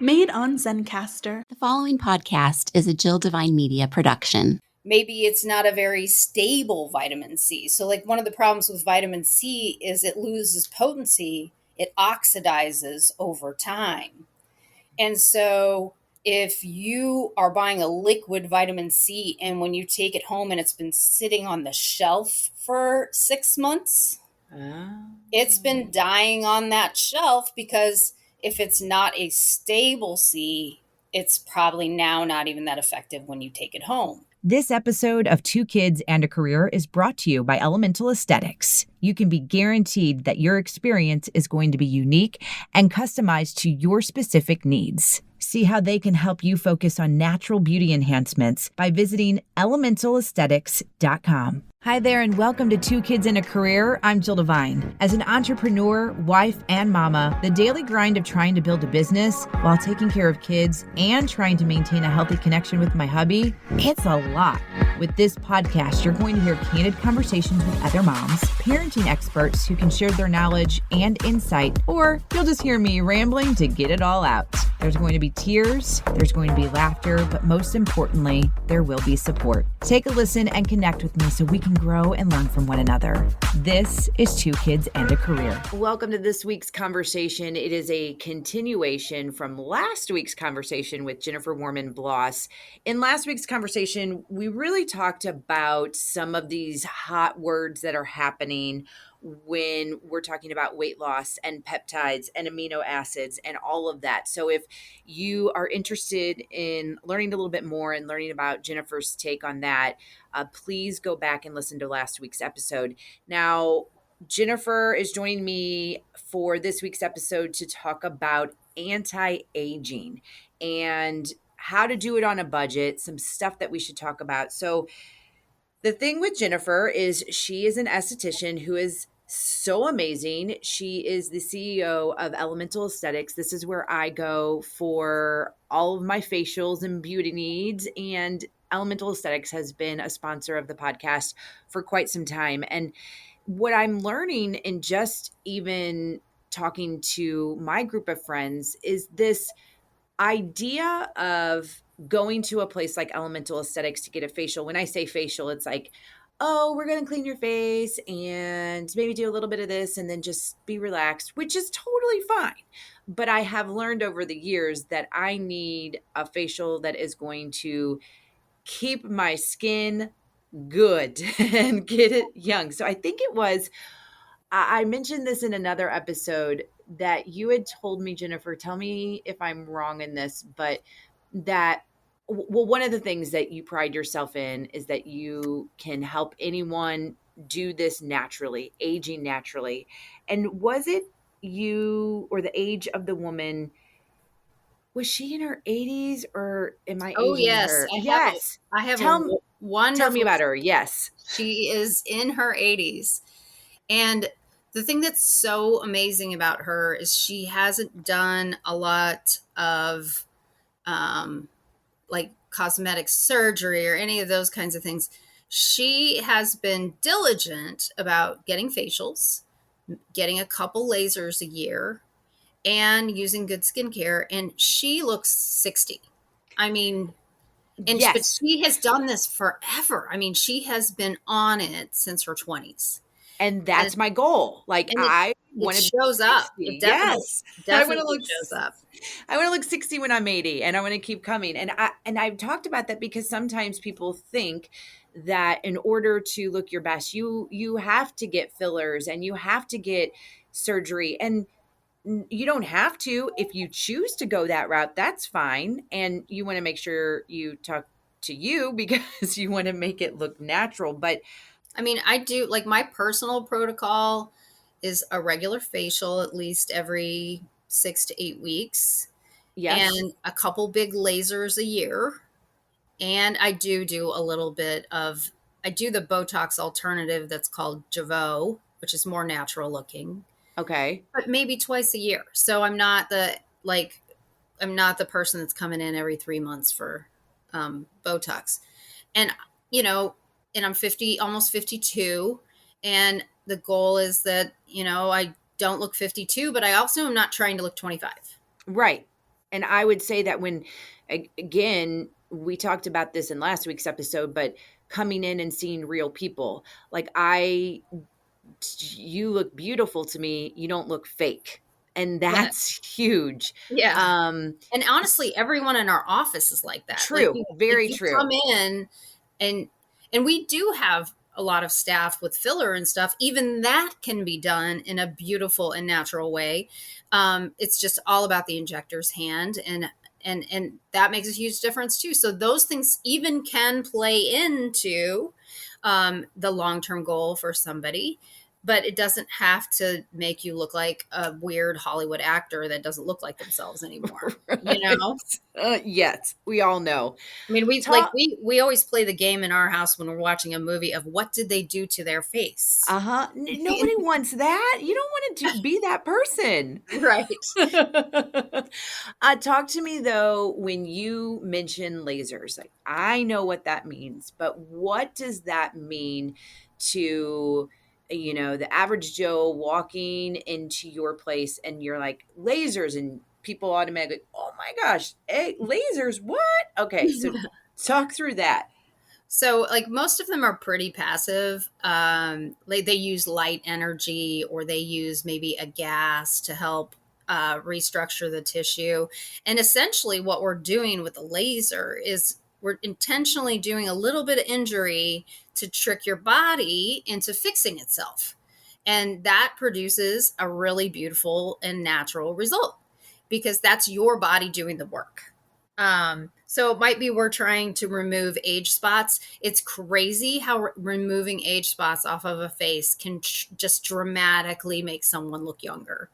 Made on Zencaster. The following podcast is a Jill Devine Media production. Maybe it's not a very stable vitamin C. So like one of the problems with vitamin C is it loses potency. It oxidizes over time. And so if you are buying a liquid vitamin C and when you take it home and it's been sitting on the shelf for 6 months, it's been dying on that shelf because if it's not a stable C, it's probably now not even that effective when you take it home. This episode of Two Kids and a Career is brought to you by Elemental Aesthetics. You can be guaranteed that your experience is going to be unique and customized to your specific needs. See how they can help you focus on natural beauty enhancements by visiting elementalaesthetics.com. Hi there and welcome to Two Kids and a Career. I'm Jill Devine. As an entrepreneur, wife, and mama, the daily grind of trying to build a business while taking care of kids and trying to maintain a healthy connection with my hubby, it's a lot. With this podcast, you're going to hear candid conversations with other moms, parenting experts who can share their knowledge and insight, or you'll just hear me rambling to get it all out. There's going to be tears, there's going to be laughter, but most importantly, there will be support. Take a listen and connect with me so we can grow and learn from one another. This is Two Kids and a Career. Welcome to this week's conversation. It is a continuation from last week's conversation with Jennifer Warmann-Bloss. In last week's conversation, we really talked about some of these hot words that are happening when we're talking about weight loss and peptides and amino acids and all of that. So if you are interested in learning a little bit more and learning about Jennifer's take on that, please go back and listen to last week's episode. Now, Jennifer is joining me for this week's episode to talk about anti-aging and how to do it on a budget, some stuff that we should talk about. So the thing with Jennifer is she is an esthetician who is so amazing. She is the CEO of Elemental Aesthetics. This is where I go for all of my facials and beauty needs. And Elemental Aesthetics has been a sponsor of the podcast for quite some time. And what I'm learning in just even talking to my group of friends is this idea of going to a place like Elemental Aesthetics to get a facial. When I say facial, it's like, oh, we're going to clean your face and maybe do a little bit of this and then just be relaxed, which is totally fine. But I have learned over the years that I need a facial that is going to keep my skin good and get it young. So I think it was, I mentioned this in another episode that you had told me, Jennifer, tell me if I'm wrong in this, but that, well, one of the things that you pride yourself in is that you can help anyone do this naturally, aging naturally. And was it you or the age of the woman? Was she in her 80s or am I aging her? Yes. I have one. Tell me about her. Yes. She is in her 80s. And the thing that's so amazing about her is she hasn't done a lot of like cosmetic surgery or any of those kinds of things. She has been diligent about getting facials, getting a couple lasers a year, and using good skincare. And she looks 60. I mean, and yes. But she has done this forever. I mean, she has been on it since her 20s. And that's my goal. Like I want to shows up. It definitely shows up. I want to look 60 when I'm 80 and I want to keep coming. And I've talked about that because sometimes people think that in order to look your best, you have to get fillers and you have to get surgery, and you don't have to. If you choose to go that route, that's fine. And you want to make sure you talk to you because you want to make it look natural. But I mean, I do, like, my personal protocol is a regular facial at least every 6 to 8 weeks. Yes. And a couple big lasers a year. And I do a little bit of, I do the Botox alternative that's called Jeuveau, which is more natural looking. Okay. But maybe twice a year. So I'm not the person that's coming in every 3 months for Botox. And, you know, and I'm 50, almost 52. And the goal is that, you know, I don't look 52, but I also am not trying to look 25. Right. And I would say that again, we talked about this in last week's episode, but coming in and seeing real people, like you look beautiful to me. You don't look fake. And Yeah. that's huge. Yeah. And honestly, everyone in our office is like that. Like True. Very you true. come in and we do have a lot of staff with filler and stuff. Even that can be done in a beautiful and natural way. It's just all about the injector's hand, and that makes a huge difference too. So those things even can play into the long-term goal for somebody, but it doesn't have to make you look like a weird Hollywood actor that doesn't look like themselves anymore. Right. You know? Yes, we all know. I mean, we always play the game in our house when we're watching a movie of what did they do to their face? Nobody wants that. You don't want to be that person. Right. Talk to me though, when you mention lasers, like I know what that means, but what does that mean to, the average Joe walking into your place and you're like lasers, and people automatically, oh my gosh, hey, lasers, what? Okay. So talk through that. So like most of them are pretty passive. Like they use light energy, or they use maybe a gas to help restructure the tissue. And essentially what we're doing with the laser is we're intentionally doing a little bit of injury to trick your body into fixing itself. And that produces a really beautiful and natural result, because that's your body doing the work. So it might be we're trying to remove age spots. It's crazy how removing age spots off of a face can just dramatically make someone look younger.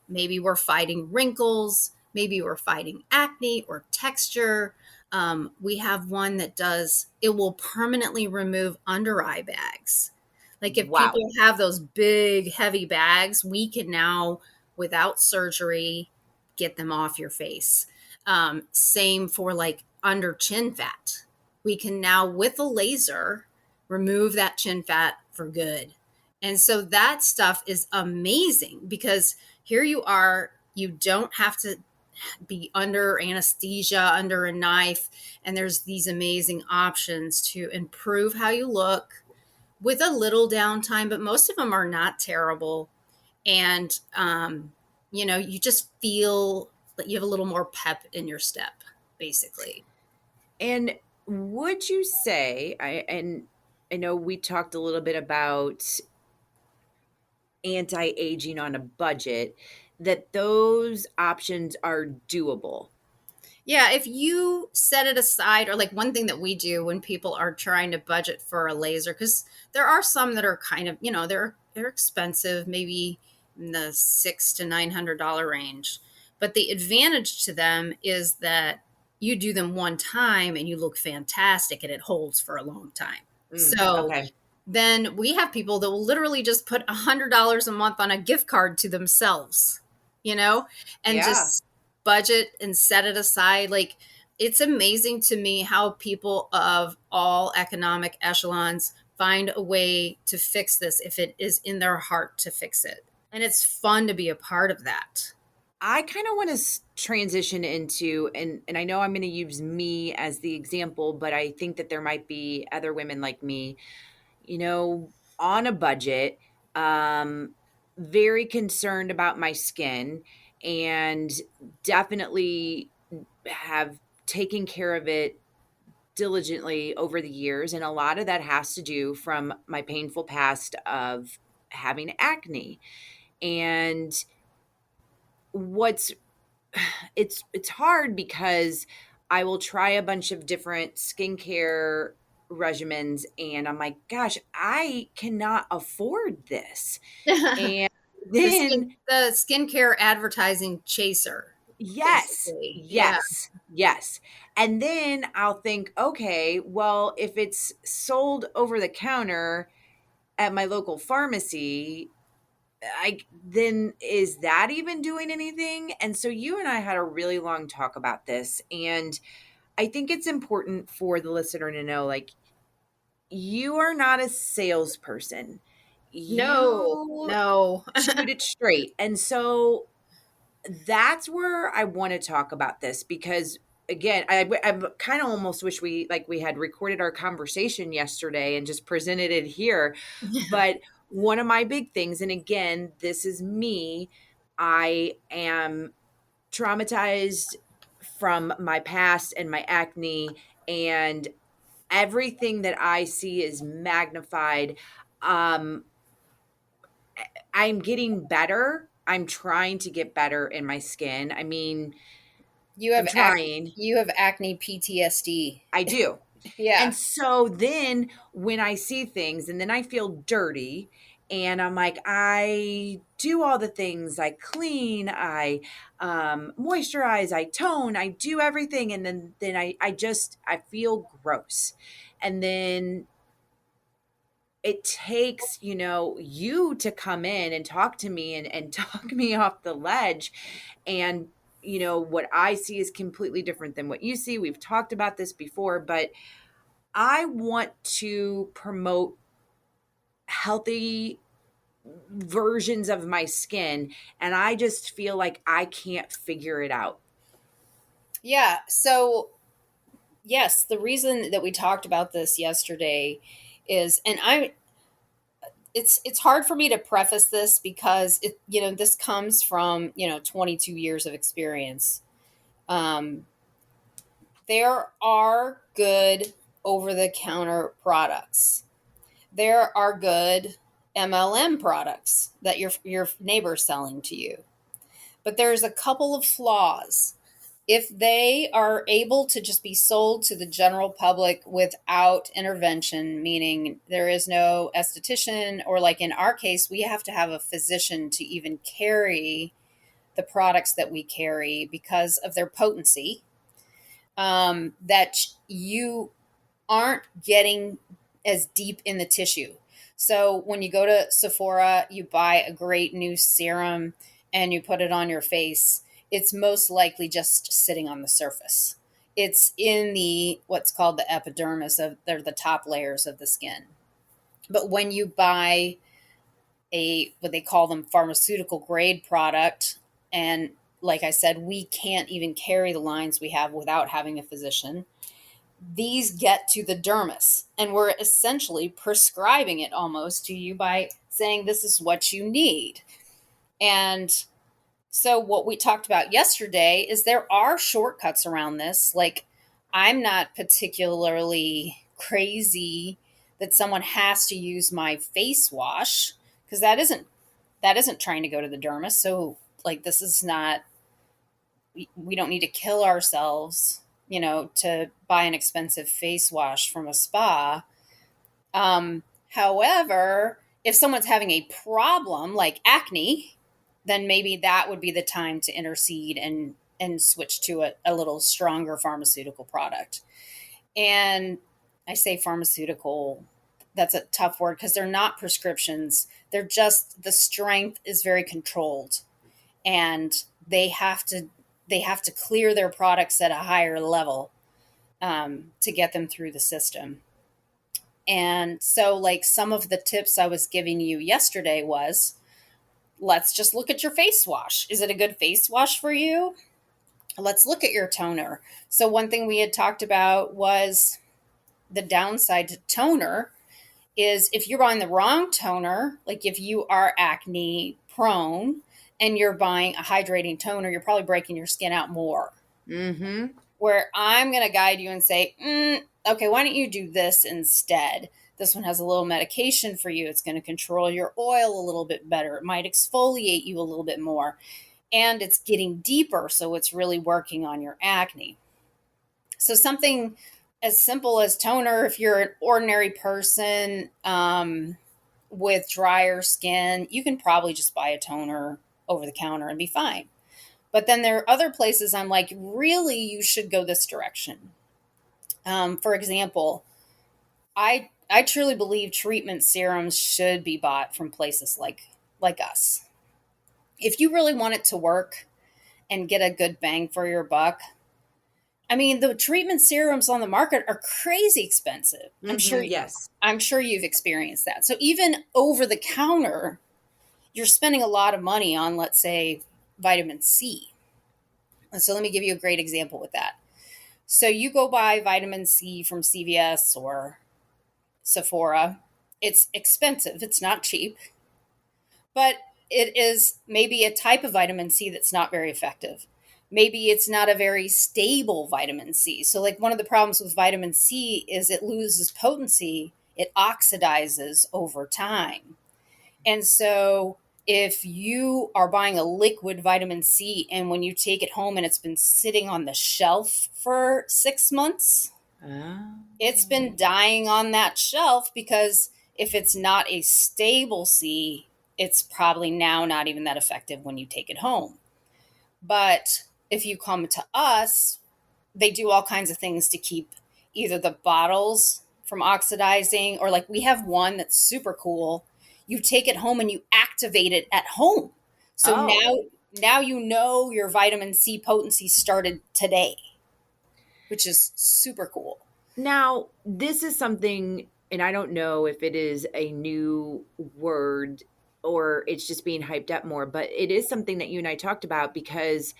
Maybe we're fighting wrinkles. Maybe we're fighting acne or texture. We have one that it will permanently remove under eye bags. Like if people have those big, heavy bags, we can now, without surgery, get them off your face. Same for like under chin fat. We can now, with a laser, remove that chin fat for good. And so that stuff is amazing, because here you are, you don't have to be under anesthesia, under a knife. And there's these amazing options to improve how you look with a little downtime, but most of them are not terrible. And, you just feel that you have a little more pep in your step, basically. And would you say, I know we talked a little bit about anti-aging on a budget, that those options are doable? Yeah, if you set it aside, or like one thing that we do when people are trying to budget for a laser, because there are some that are kind of, they're expensive, maybe in the $600 to $900 range. But the advantage to them is that you do them one time and you look fantastic, and it holds for a long time. Then we have people that will literally just put $100 a month on a gift card to themselves, and just budget and set it aside. Like, it's amazing to me how people of all economic echelons find a way to fix this if it is in their heart to fix it. And it's fun to be a part of that. I kind of want to transition into, and I know I'm going to use me as the example, but I think that there might be other women like me, on a budget, very concerned about my skin, and definitely have taken care of it diligently over the years. And a lot of that has to do from my painful past of having acne. And it's hard, because I will try a bunch of different skincare regimens, and I'm like, gosh, I cannot afford this. And then the skincare advertising chaser. Yes. And then I'll think, okay, well, if it's sold over the counter at my local pharmacy, then is that even doing anything? And so you and I had a really long talk about this, and I think it's important for the listener to know, like, you are not a salesperson. No. Shoot it straight. And so that's where I want to talk about this, because again, I kind of almost wish we had recorded our conversation yesterday and just presented it here. But one of my big things, and again, this is me, I am traumatized from my past and my acne, and everything that I see is magnified. Um, I'm getting better. I'm trying to get better in my skin. I mean, I'm trying. You have acne PTSD. I do. Yeah. And so then when I see things and then I feel dirty and I'm like, I do all the things, I clean, I moisturize, I tone, I do everything. And then I feel gross. And then it takes, you to come in and talk to me and talk me off the ledge. And, what I see is completely different than what you see. We've talked about this before, but I want to promote healthy versions of my skin. And I just feel like I can't figure it out. Yeah. So, yes, the reason that we talked about this yesterday is, and it's hard for me to preface this because this comes from 22 years of experience. There are good over-the-counter products. There are good MLM products that your neighbor's selling to you. But there's a couple of flaws. If they are able to just be sold to the general public without intervention, meaning there is no esthetician, or like in our case, we have to have a physician to even carry the products that we carry because of their potency, that you aren't getting as deep in the tissue. So when you go to Sephora, you buy a great new serum and you put it on your face, it's most likely just sitting on the surface. It's in what's called the epidermis, they're the top layers of the skin. But when you buy what they call them pharmaceutical grade product, and like I said, we can't even carry the lines we have without having a physician. These get to the dermis, and we're essentially prescribing it almost to you by saying this is what you need. And so what we talked about yesterday is there are shortcuts around this. Like, I'm not particularly crazy that someone has to use my face wash, because that isn't trying to go to the dermis. So like, this is not, we don't need to kill ourselves, to buy an expensive face wash from a spa. However, if someone's having a problem like acne, then maybe that would be the time to intercede and switch to a little stronger pharmaceutical product. And I say pharmaceutical, that's a tough word because they're not prescriptions. They're just, the strength is very controlled, and they have to clear their products at a higher level to get them through the system. And so, like, some of the tips I was giving you yesterday was, let's just look at your face wash. Is it a good face wash for you? Let's look at your toner. So one thing we had talked about was the downside to toner is if you're buying the wrong toner, like if you are acne prone and you're buying a hydrating toner, you're probably breaking your skin out more. Mm-hmm. Where I'm going to guide you and say, okay, why don't you do this instead? This one has a little medication for you. It's going to control your oil a little bit better. It might exfoliate you a little bit more. And it's getting deeper, so it's really working on your acne. So something as simple as toner, if you're an ordinary person with drier skin, you can probably just buy a toner over the counter and be fine. But then there are other places I'm like, really, you should go this direction. For example, I truly believe treatment serums should be bought from places like us. If you really want it to work and get a good bang for your buck, I mean, the treatment serums on the market are crazy expensive. Mm-hmm, yes. I'm sure you've experienced that. So even over the counter, you're spending a lot of money on, let's say, vitamin C. And so let me give you a great example with that. So you go buy vitamin C from CVS or Sephora. It's expensive. It's not cheap, but it is maybe a type of vitamin C that's not very effective. Maybe it's not a very stable vitamin C. So, like, one of the problems with vitamin C is it loses potency, it oxidizes over time. And so, if you are buying a liquid vitamin C and when you take it home and it's been sitting on the shelf for 6 months, it's been dying on that shelf because if it's not a stable C, it's probably now not even that effective when you take it home. But if you come to us, they do all kinds of things to keep either the bottles from oxidizing, or like we have one that's super cool. You take it home and you activate it at home. So now you know your vitamin C potency started today, which is super cool. Now, this is something, and I don't know if it is a new word or it's just being hyped up more, but it is something that you and I talked about because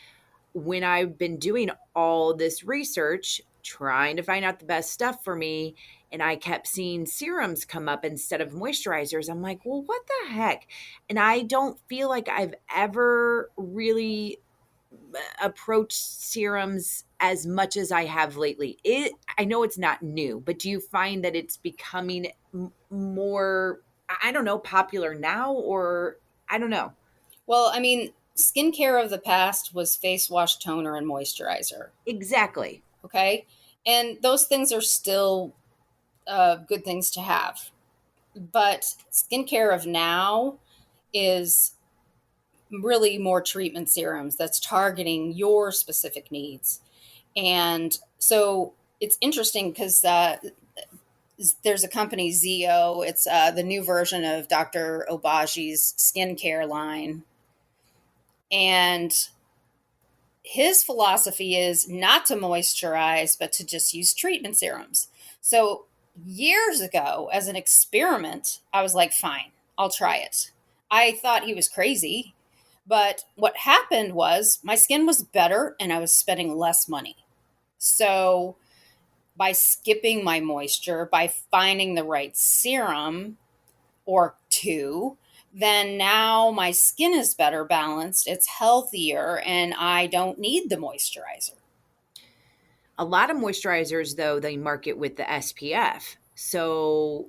when I've been doing all this research, trying to find out the best stuff for me, and I kept seeing serums come up instead of moisturizers, I'm like, well, what the heck? And I don't feel like I've ever really approached serums as much as I have lately. I know it's not new, but do you find that it's becoming more, I don't know, popular now, or I don't know? Well, I mean, skincare of the past was face wash, toner, and moisturizer. Exactly. Okay. And those things are still good things to have. But skincare of now is really more treatment serums that's targeting your specific needs. And so it's interesting because there's a company, ZO. It's the new version of Dr. Obaji's skincare line. And his philosophy is not to moisturize, but to just use treatment serums. So years ago, as an experiment, I was like, fine, I'll try it. I thought he was crazy. But what happened was my skin was better and I was spending less money. So by skipping my moisture, by finding the right serum or two, then now my skin is better balanced, it's healthier, and I don't need the moisturizer. A lot of moisturizers, though, they market with the SPF. So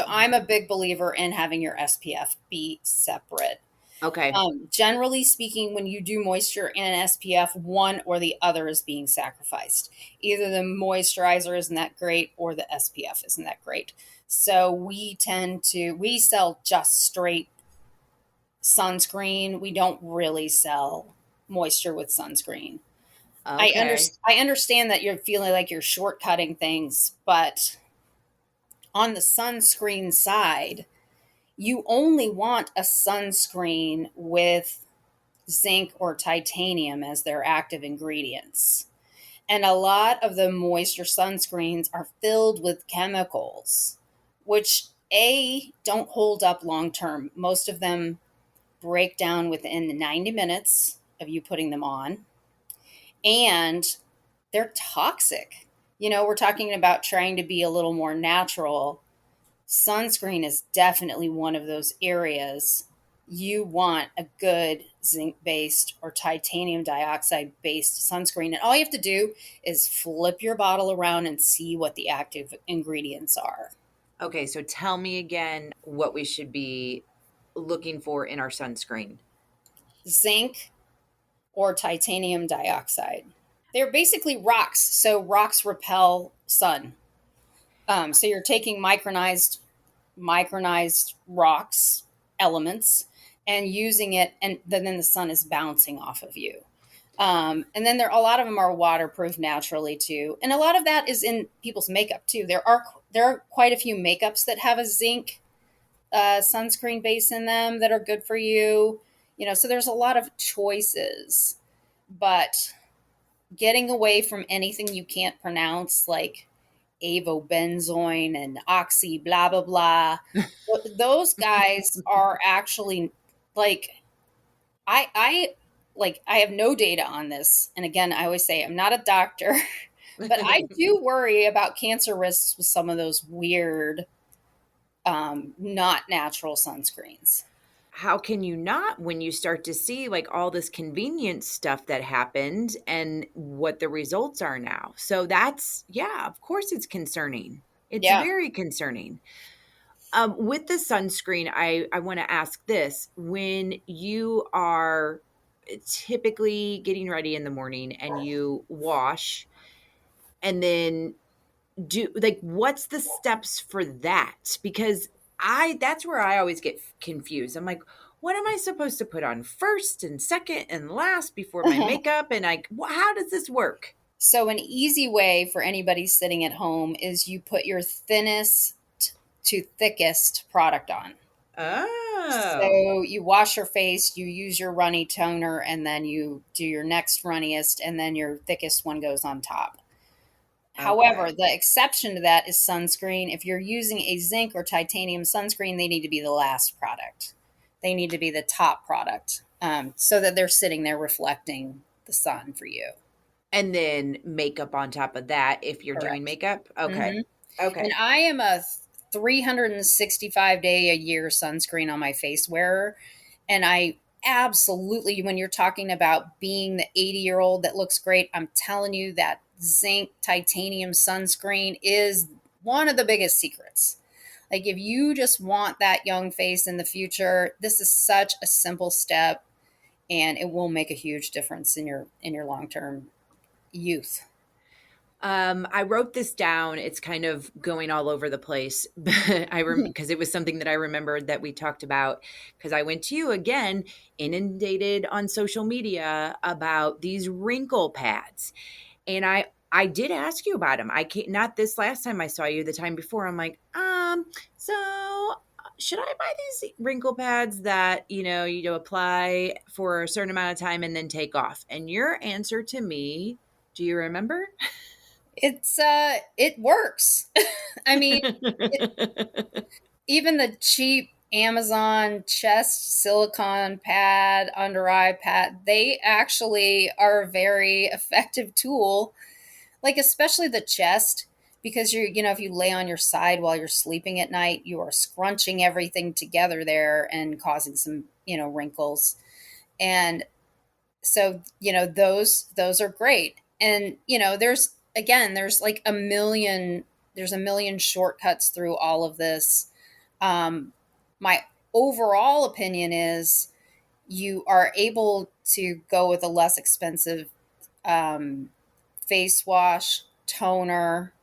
I'm a big believer in having your SPF be separate. okay. Generally speaking, when you do moisture and SPF, one or the other is being sacrificed. Either the moisturizer isn't that great or the SPF isn't that great. So we sell just straight sunscreen. We don't really sell moisture with sunscreen. Okay. I understand that you're feeling like you're shortcutting things, but on the sunscreen side, you only want a sunscreen with zinc or titanium as their active ingredients. And a lot of the moisture sunscreens are filled with chemicals, which don't hold up long term. Most of them break down within the 90 minutes of you putting them on. And they're toxic. We're talking about trying to be a little more natural. Sunscreen is definitely one of those areas. You want a good zinc-based or titanium dioxide-based sunscreen. And all you have to do is flip your bottle around and see what the active ingredients are. Okay, so tell me again what we should be looking for in our sunscreen. Zinc or titanium dioxide. They're basically rocks. So rocks repel sun. So you're taking micronized rocks, elements, and using it, and then the sun is bouncing off of you. And then a lot of them are waterproof naturally too, and a lot of that is in people's makeup too. There are quite a few makeups that have a zinc sunscreen base in them that are good for you. So there's a lot of choices, but getting away from anything you can't pronounce, like avobenzoin and oxy blah blah blah. Those guys are actually like I like, I have no data on this. And again, I always say I'm not a doctor, but I do worry about cancer risks with some of those weird, not natural sunscreens. How can you not when you start to see like all this convenience stuff that happened and what the results are now? So that's, yeah, of course it's concerning. It's Yeah. very concerning. With the sunscreen, I want to ask this. When you are typically getting ready in the morning and you wash and then what's the steps for that? Because that's where I always get confused. I'm like, what am I supposed to put on first and second and last before my makeup? And how does this work? So an easy way for anybody sitting at home is you put your thinnest to thickest product on. Oh. So you wash your face, you use your runny toner, and then you do your next runniest, and then your thickest one goes on top. However, the exception to that is sunscreen. If you're using a zinc or titanium sunscreen, they need to be the last product. They need to be the top product, so that they're sitting there reflecting the sun for you. And then makeup on top of that if you're doing makeup? Okay. Okay. And I am a 365 day a year sunscreen on my face wearer. And I absolutely, when you're talking about being the 80-year-old that looks great, I'm telling you that zinc titanium sunscreen is one of the biggest secrets. Like, if you just want that young face in the future, this is such a simple step, and it will make a huge difference in your long-term youth. I wrote this down. It's kind of going all over the place, but because it was something that I remembered that we talked about, because I went to you again, inundated on social media about these wrinkle pads. And I did ask you about them. Not this last time I saw you, the time before. I'm like, so should I buy these wrinkle pads that, you apply for a certain amount of time and then take off? And your answer to me, do you remember? It works. I mean, even the cheap Amazon chest silicone pad, under eye pad, they actually are a very effective tool. Like, especially the chest, because if you lay on your side while you're sleeping at night, you are scrunching everything together there and causing some, wrinkles. And so, those are great. And, there's like a million shortcuts through all of this. My overall opinion is you are able to go with a less expensive face wash, toner,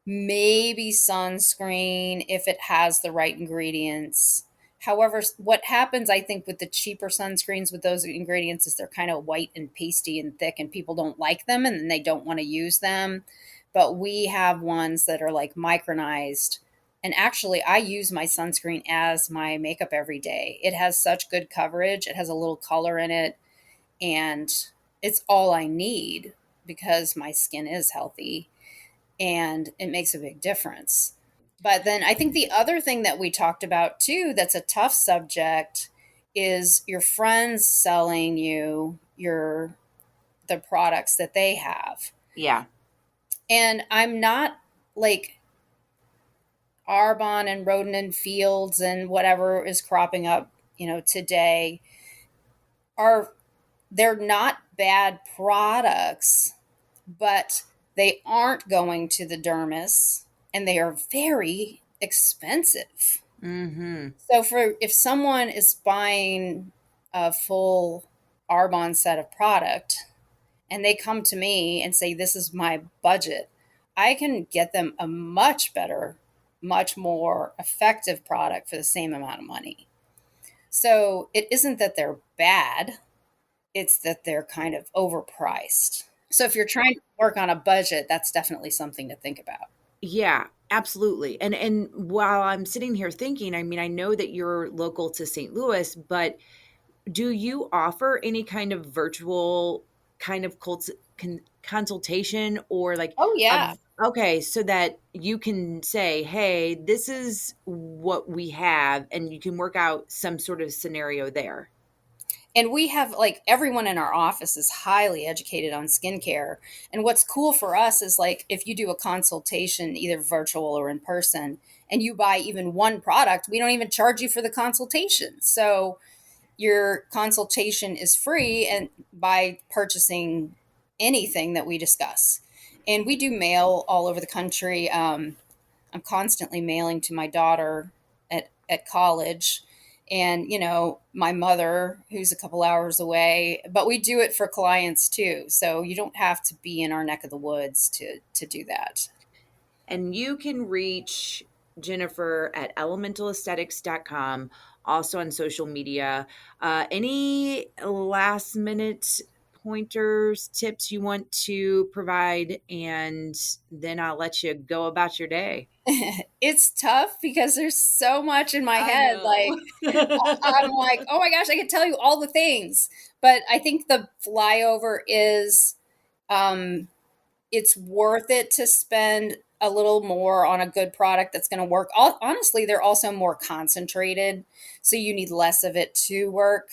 maybe sunscreen if it has the right ingredients. However, what happens, I think, with the cheaper sunscreens with those ingredients is they're kind of white and pasty and thick, and people don't like them and then they don't want to use them. But we have ones that are like micronized. And actually, I use my sunscreen as my makeup every day. It has such good coverage. It has a little color in it. And it's all I need because my skin is healthy. And it makes a big difference. But then I think the other thing that we talked about too, that's a tough subject, is your friends selling you the products that they have. Yeah. And I'm not like Arbonne and Roden and Fields and whatever is cropping up, today. They're not bad products, but they aren't going to the dermis. And they are very expensive. Mm-hmm. So if someone is buying a full Arbonne set of product and they come to me and say, this is my budget, I can get them a much better, much more effective product for the same amount of money. So it isn't that they're bad. It's that they're kind of overpriced. So if you're trying to work on a budget, that's definitely something to think about. Yeah, absolutely. And while I'm sitting here thinking, I mean, I know that you're local to St. Louis, but do you offer any kind of virtual kind of consultation or like? Oh, yeah. Okay, so that you can say, hey, this is what we have, and you can work out some sort of scenario there. And we have like everyone in our office is highly educated on skincare. And what's cool for us is like if you do a consultation, either virtual or in person, and you buy even one product, we don't even charge you for the consultation. So your consultation is free and by purchasing anything that we discuss. And we do mail all over the country. I'm constantly mailing to my daughter at college and, my mother who's a couple hours away, but we do it for clients too. So you don't have to be in our neck of the woods to do that. And you can reach Jennifer at elementalasthetics.com, also on social media. Any last minute pointers, tips you want to provide, and then I'll let you go about your day. It's tough because there's so much in my head. Like I'm like, oh my gosh, I could tell you all the things. But I think the flyover is it's worth it to spend a little more on a good product that's going to work. Honestly, they're also more concentrated, so you need less of it to work.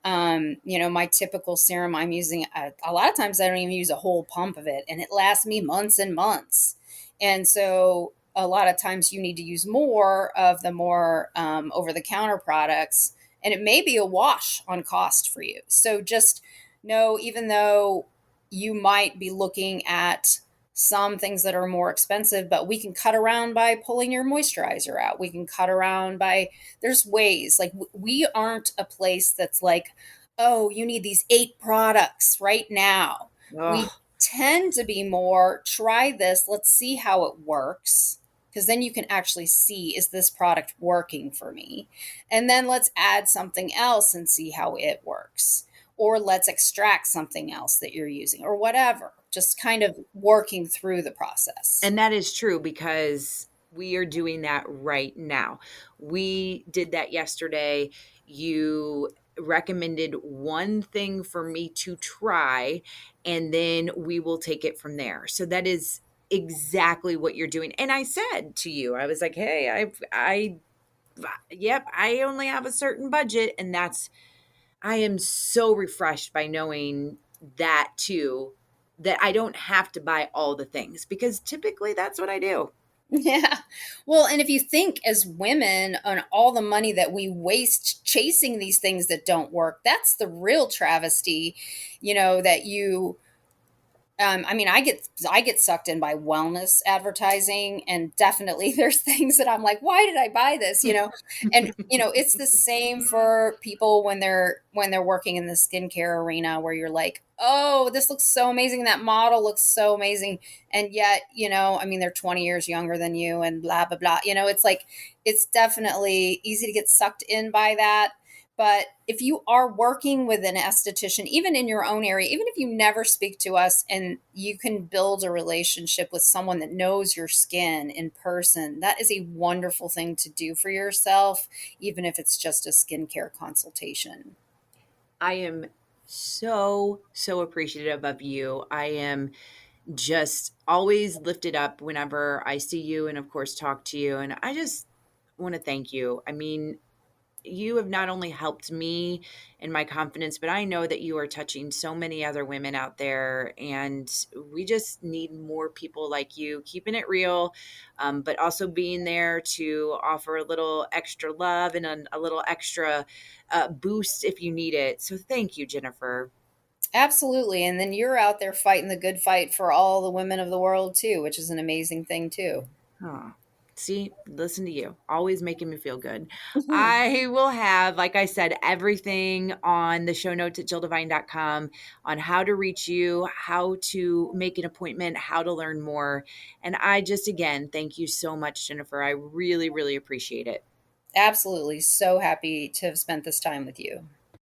My typical serum I'm using, a lot of times I don't even use a whole pump of it, and it lasts me months and months. And so a lot of times you need to use more of the more over-the-counter products, and it may be a wash on cost for you. So just know, even though you might be looking at some things that are more expensive, but we can cut around by pulling your moisturizer out. We can cut around by, there's ways. Like we aren't a place that's like, oh, you need these 8 products right now. We tend to be more, try this, let's see how it works. Because then you can actually see, is this product working for me? And then let's add something else and see how it works. Or let's extract something else that you're using or whatever, just kind of working through the process. And that is true because we are doing that right now. We did that yesterday. You recommended one thing for me to try, and then we will take it from there. So that is exactly what you're doing. And I said to you, I was like, hey, I only have a certain budget, and I am so refreshed by knowing that too, that I don't have to buy all the things because typically that's what I do. Yeah. Well, and if you think as women on all the money that we waste chasing these things that don't work, that's the real travesty, that you I get sucked in by wellness advertising, and definitely there's things that I'm like, why did I buy this? And it's the same for people when they're working in the skincare arena where you're like, oh, this looks so amazing. That model looks so amazing. And yet, they're 20 years younger than you and blah, blah, blah. It's like, it's definitely easy to get sucked in by that. But if you are working with an esthetician, even in your own area, even if you never speak to us and you can build a relationship with someone that knows your skin in person, that is a wonderful thing to do for yourself, even if it's just a skincare consultation. I am so, so appreciative of you. I am just always lifted up whenever I see you and, of course, talk to you. And I just want to thank you. I mean, you have not only helped me in my confidence, but I know that you are touching so many other women out there. And we just need more people like you, keeping it real, but also being there to offer a little extra love and a little extra boost if you need it. So thank you, Jennifer. Absolutely. And then you're out there fighting the good fight for all the women of the world too, which is an amazing thing too. Oh. See, listen to you, always making me feel good. I will have, like I said, everything on the show notes at jilldevine.com on how to reach you, how to make an appointment, how to learn more. And I just, again, thank you so much, Jennifer. I really, really appreciate it. Absolutely. So happy to have spent this time with you.